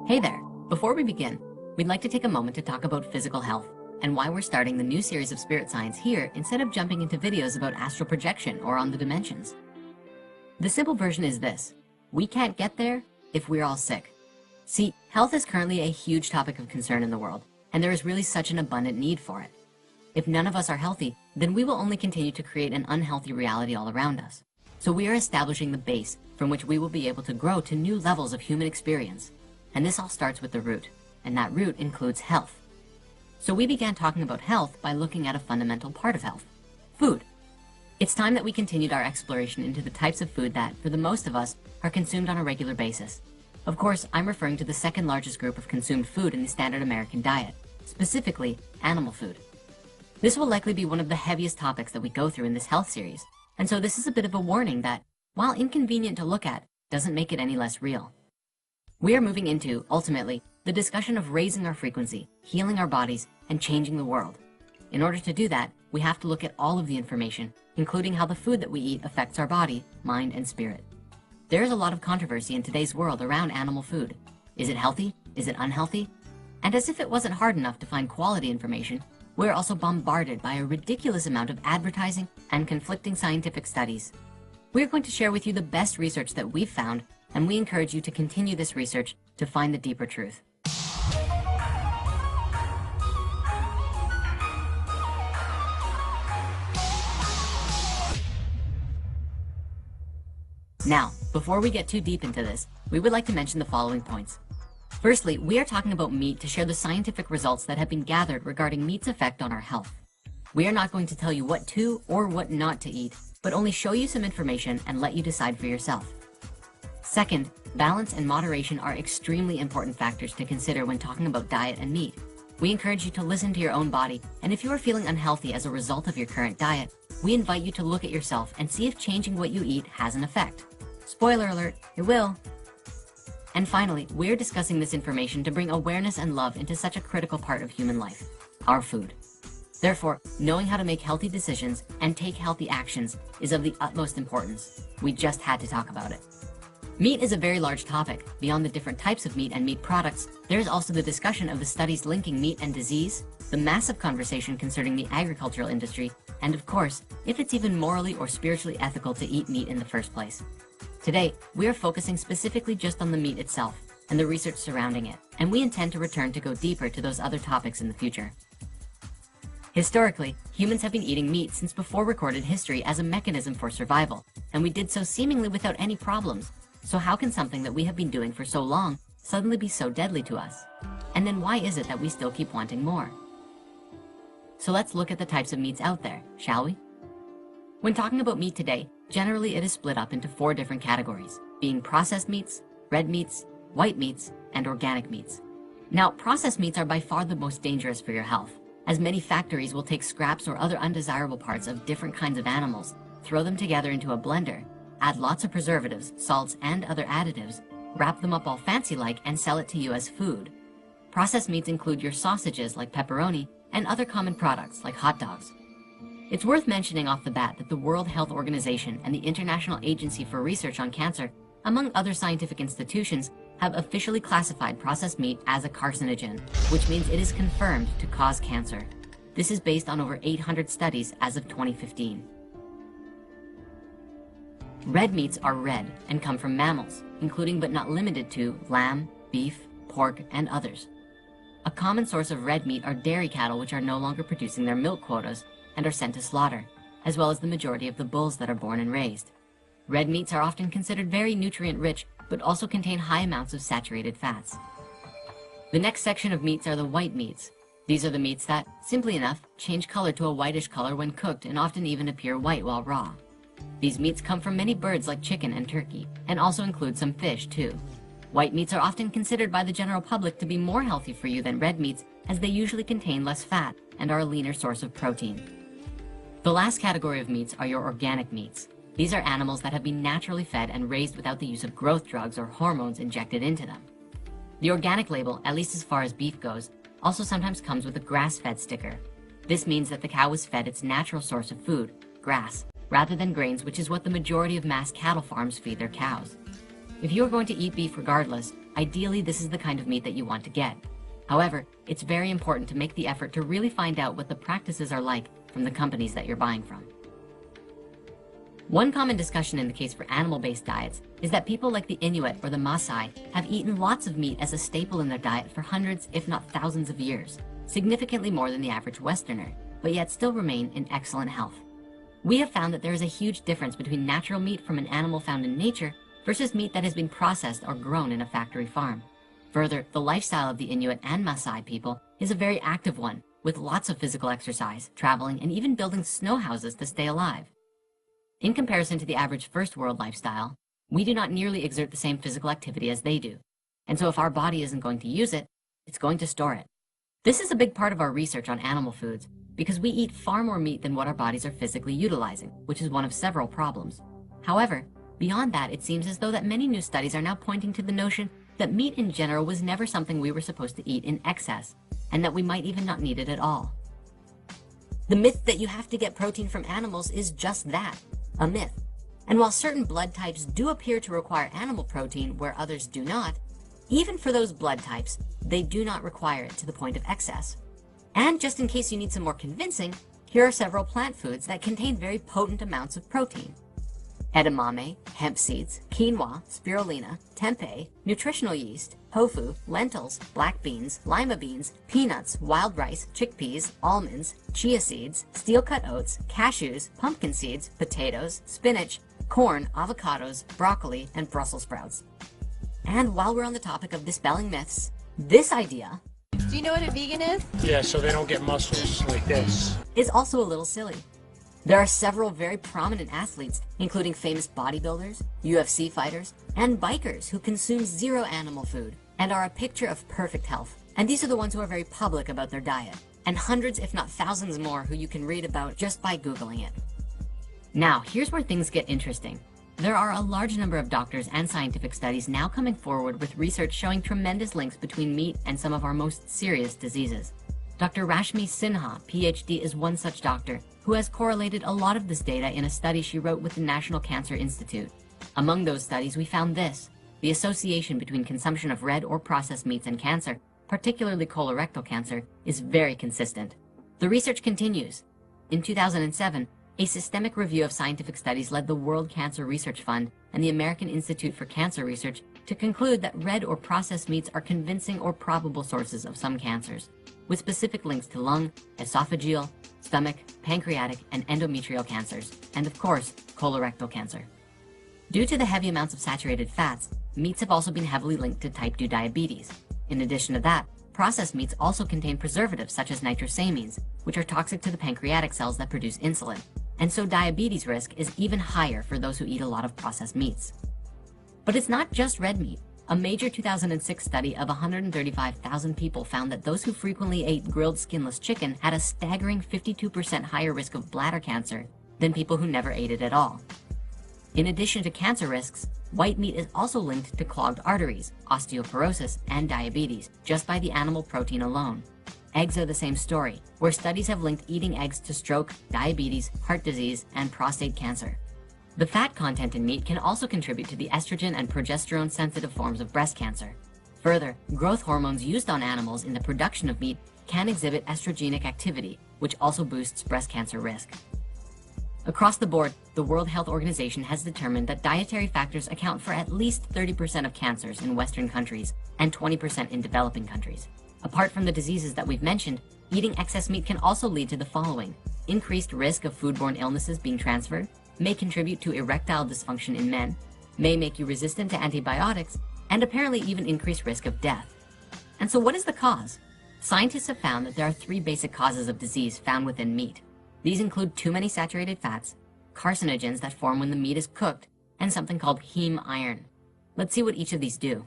Hey there! Before we begin, we'd like to take a moment to talk about physical health and why we're starting the new series of Spirit Science here instead of jumping into videos about astral projection or on the dimensions. The simple version is this: we can't get there if we're all sick. See, health is currently a huge topic of concern in the world, and there is really such an abundant need for it. If none of us are healthy, then we will only continue to create an unhealthy reality all around us. So we are establishing the base from which we will be able to grow to new levels of human experience. And this all starts with the root, and that root includes health. So we began talking about health by looking at a fundamental part of health: food. It's time that we continued our exploration into the types of food that, for the most of us, are consumed on a regular basis. Of course, I'm referring to the second largest group of consumed food in the standard American diet, specifically animal food. This will likely be one of the heaviest topics that we go through in this health series, and so this is a bit of a warning that, while inconvenient to look at, doesn't make it any less real. We are moving into, ultimately, the discussion of raising our frequency, healing our bodies, and changing the world. In order to do that, we have to look at all of the information, including how the food that we eat affects our body, mind, and spirit. There is a lot of controversy in today's world around animal food. Is it healthy? Is it unhealthy? And as if it wasn't hard enough to find quality information, we're also bombarded by a ridiculous amount of advertising and conflicting scientific studies. We're going to share with you the best research that we've found, and we encourage you to continue this research to find the deeper truth. Now, before we get too deep into this, we would like to mention the following points. Firstly, we are talking about meat to share the scientific results that have been gathered regarding meat's effect on our health. We are not going to tell you what to or what not to eat, but only show you some information and let you decide for yourself. Second, balance and moderation are extremely important factors to consider when talking about diet and meat. We encourage you to listen to your own body, and if you are feeling unhealthy as a result of your current diet, we invite you to look at yourself and see if changing what you eat has an effect. Spoiler alert, it will. And finally, we're discussing this information to bring awareness and love into such a critical part of human life: our food. Therefore, knowing how to make healthy decisions and take healthy actions is of the utmost importance. We just had to talk about it. Meat is a very large topic. Beyond the different types of meat and meat products, there's also the discussion of the studies linking meat and disease, the massive conversation concerning the agricultural industry, and of course, if it's even morally or spiritually ethical to eat meat in the first place. Today, we are focusing specifically just on the meat itself and the research surrounding it, and we intend to return to go deeper to those other topics in the future. Historically, humans have been eating meat since before recorded history as a mechanism for survival, and we did so seemingly without any problems. So how can something that we have been doing for so long suddenly be so deadly to us? And then why is it that we still keep wanting more? So let's look at the types of meats out there, shall we? When talking about meat today, generally it is split up into 4 different categories, being processed meats, red meats, white meats, and organic meats. Now, processed meats are by far the most dangerous for your health, as many factories will take scraps or other undesirable parts of different kinds of animals, throw them together into a blender, add lots of preservatives, salts, and other additives, wrap them up all fancy-like, and sell it to you as food. Processed meats include your sausages like pepperoni and other common products like hot dogs. It's worth mentioning off the bat that the World Health Organization and the International Agency for Research on Cancer, among other scientific institutions, have officially classified processed meat as a carcinogen, which means it is confirmed to cause cancer. This is based on over 800 studies as of 2015. Red meats are red and come from mammals, including but not limited to lamb, beef, pork, and others. A common source of red meat are dairy cattle, which are no longer producing their milk quotas and are sent to slaughter, as well as the majority of the bulls that are born and raised. Red meats are often considered very nutrient-rich, but also contain high amounts of saturated fats. The next section of meats are the white meats. These are the meats that, simply enough, change color to a whitish color when cooked and often even appear white while raw. These meats come from many birds like chicken and turkey, and also include some fish too. White meats are often considered by the general public to be more healthy for you than red meats, as they usually contain less fat and are a leaner source of protein. The last category of meats are your organic meats. These are animals that have been naturally fed and raised without the use of growth drugs or hormones injected into them. The organic label, at least as far as beef goes, also sometimes comes with a grass-fed sticker. This means that the cow was fed its natural source of food, grass, rather than grains, which is what the majority of mass cattle farms feed their cows. If you are going to eat beef regardless, ideally this is the kind of meat that you want to get. However, it's very important to make the effort to really find out what the practices are like from the companies that you're buying from. One common discussion in the case for animal-based diets is that people like the Inuit or the Maasai have eaten lots of meat as a staple in their diet for hundreds, if not thousands of years, significantly more than the average Westerner, but yet still remain in excellent health. We have found that there is a huge difference between natural meat from an animal found in nature versus meat that has been processed or grown in a factory farm. Further, the lifestyle of the Inuit and Maasai people is a very active one, with lots of physical exercise, traveling, and even building snow houses to stay alive. In comparison to the average first world lifestyle, we do not nearly exert the same physical activity as they do. And so if our body isn't going to use it, it's going to store it. This is a big part of our research on animal foods because we eat far more meat than what our bodies are physically utilizing, which is one of several problems. However, beyond that, it seems as though that many new studies are now pointing to the notion that meat in general was never something we were supposed to eat in excess, and that we might even not need it at all. The myth that you have to get protein from animals is just that, a myth. And while certain blood types do appear to require animal protein where others do not, even for those blood types, they do not require it to the point of excess. And just in case you need some more convincing, here are several plant foods that contain very potent amounts of protein. Edamame, hemp seeds, quinoa, spirulina, tempeh, nutritional yeast, tofu, lentils, black beans, lima beans, peanuts, wild rice, chickpeas, almonds, chia seeds, steel-cut oats, cashews, pumpkin seeds, potatoes, spinach, corn, avocados, broccoli, and Brussels sprouts. And while we're on the topic of dispelling myths, this idea, do you know what a vegan is? Yeah, so they don't get muscles like this, is also a little silly. There are several very prominent athletes, including famous bodybuilders, UFC fighters, and bikers who consume zero animal food and are a picture of perfect health. And these are the ones who are very public about their diet, and hundreds if not thousands more who you can read about just by Googling it. Now, here's where things get interesting. There are a large number of doctors and scientific studies now coming forward with research showing tremendous links between meat and some of our most serious diseases. Dr. Rashmi Sinha, PhD, is one such doctor who has correlated a lot of this data in a study she wrote with the National Cancer Institute. Among those studies, we found this: the association between consumption of red or processed meats and cancer, particularly colorectal cancer, is very consistent. The research continues. In 2007, a systemic review of scientific studies led the World Cancer Research Fund and the American Institute for Cancer Research to conclude that red or processed meats are convincing or probable sources of some cancers, with specific links to lung, esophageal, stomach, pancreatic, and endometrial cancers, and of course, colorectal cancer. Due to the heavy amounts of saturated fats, meats have also been heavily linked to type 2 diabetes. In addition to that, processed meats also contain preservatives such as nitrosamines, which are toxic to the pancreatic cells that produce insulin, and so diabetes risk is even higher for those who eat a lot of processed meats. But it's not just red meat. A major 2006 study of 135,000 people found that those who frequently ate grilled skinless chicken had a staggering 52% higher risk of bladder cancer than people who never ate it at all. In addition to cancer risks, white meat is also linked to clogged arteries, osteoporosis, and diabetes just by the animal protein alone. Eggs are the same story, where studies have linked eating eggs to stroke, diabetes, heart disease, and prostate cancer. The fat content in meat can also contribute to the estrogen and progesterone-sensitive forms of breast cancer. Further, growth hormones used on animals in the production of meat can exhibit estrogenic activity, which also boosts breast cancer risk. Across the board, the World Health Organization has determined that dietary factors account for at least 30% of cancers in Western countries and 20% in developing countries. Apart from the diseases that we've mentioned, eating excess meat can also lead to the following: increased risk of foodborne illnesses being transferred, may contribute to erectile dysfunction in men, may make you resistant to antibiotics, and apparently even increase risk of death. And so what is the cause? Scientists have found that there are 3 basic causes of disease found within meat. These include too many saturated fats, carcinogens that form when the meat is cooked, and something called heme iron. Let's see what each of these do.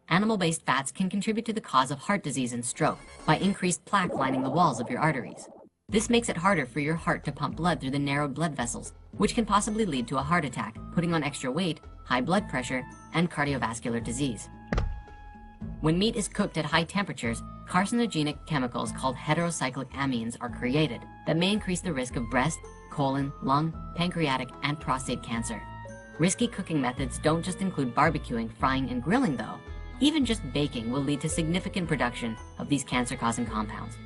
Animal-based fats can contribute to the cause of heart disease and stroke by increased plaque lining the walls of your arteries. This makes it harder for your heart to pump blood through the narrowed blood vessels, which can possibly lead to a heart attack, putting on extra weight, high blood pressure, and cardiovascular disease. When meat is cooked at high temperatures, carcinogenic chemicals called heterocyclic amines are created that may increase the risk of breast, colon, lung, pancreatic, and prostate cancer. Risky cooking methods don't just include barbecuing, frying, and grilling though. Even just baking will lead to significant production of these cancer-causing compounds.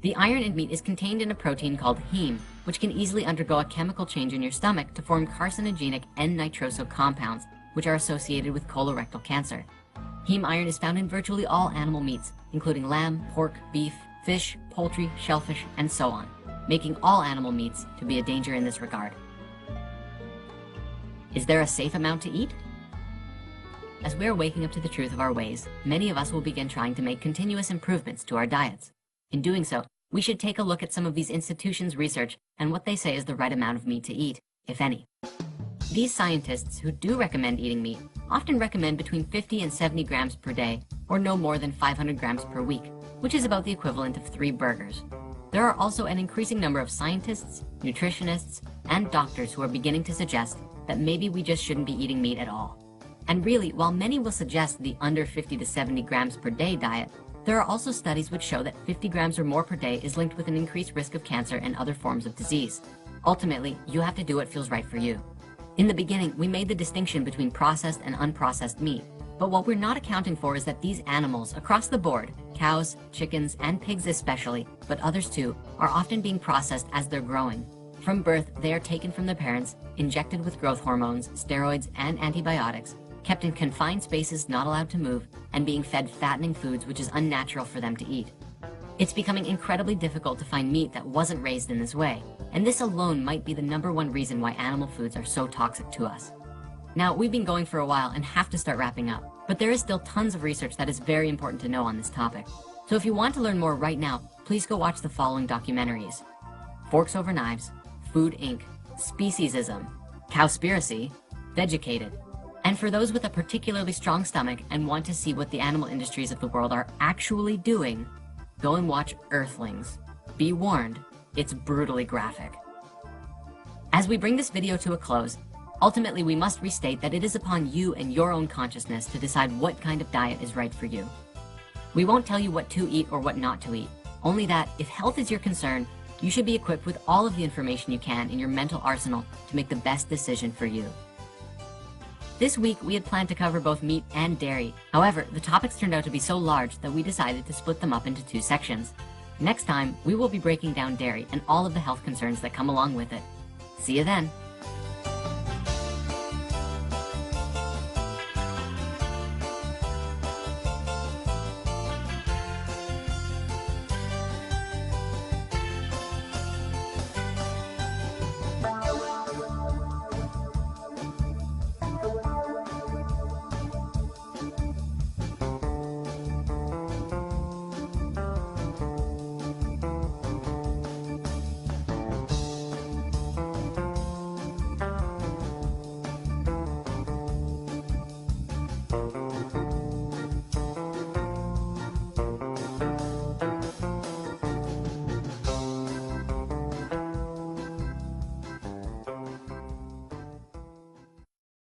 The iron in meat is contained in a protein called heme, which can easily undergo a chemical change in your stomach to form carcinogenic N-nitroso compounds, which are associated with colorectal cancer. Heme iron is found in virtually all animal meats, including lamb, pork, beef, fish, poultry, shellfish, and so on, making all animal meats to be a danger in this regard. Is there a safe amount to eat? As we're waking up to the truth of our ways, many of us will begin trying to make continuous improvements to our diets. In doing so, we should take a look at some of these institutions' research and what they say is the right amount of meat to eat, if any. These scientists who do recommend eating meat often recommend between 50 and 70 grams per day, or no more than 500 grams per week, which is about the equivalent of 3 burgers. There are also an increasing number of scientists, nutritionists, and doctors who are beginning to suggest that maybe we just shouldn't be eating meat at all. And really, while many will suggest the under 50 to 70 grams per day diet, there are also studies which show that 50 grams or more per day is linked with an increased risk of cancer and other forms of disease. Ultimately, you have to do what feels right for you. In the beginning, we made the distinction between processed and unprocessed meat, but what we're not accounting for is that these animals across the board, cows, chickens, and pigs especially, but others too, are often being processed as they're growing. From birth, they are taken from their parents, injected with growth hormones, steroids, and antibiotics, kept in confined spaces not allowed to move, and being fed fattening foods which is unnatural for them to eat. It's becoming incredibly difficult to find meat that wasn't raised in this way, and this alone might be the #1 reason why animal foods are so toxic to us. Now, we've been going for a while and have to start wrapping up, but there is still tons of research that is very important to know on this topic. So if you want to learn more right now, please go watch the following documentaries: Forks Over Knives, Food Inc., Speciesism, Cowspiracy, Vegucated. And for those with a particularly strong stomach and want to see what the animal industries of the world are actually doing, go and watch Earthlings. Be warned, it's brutally graphic. As we bring this video to a close, ultimately we must restate that it is upon you and your own consciousness to decide what kind of diet is right for you. We won't tell you what to eat or what not to eat, only that if health is your concern, you should be equipped with all of the information you can in your mental arsenal to make the best decision for you. This week, we had planned to cover both meat and dairy. However, the topics turned out to be so large that we decided to split them up into 2 sections. Next time, we will be breaking down dairy and all of the health concerns that come along with it. See you then.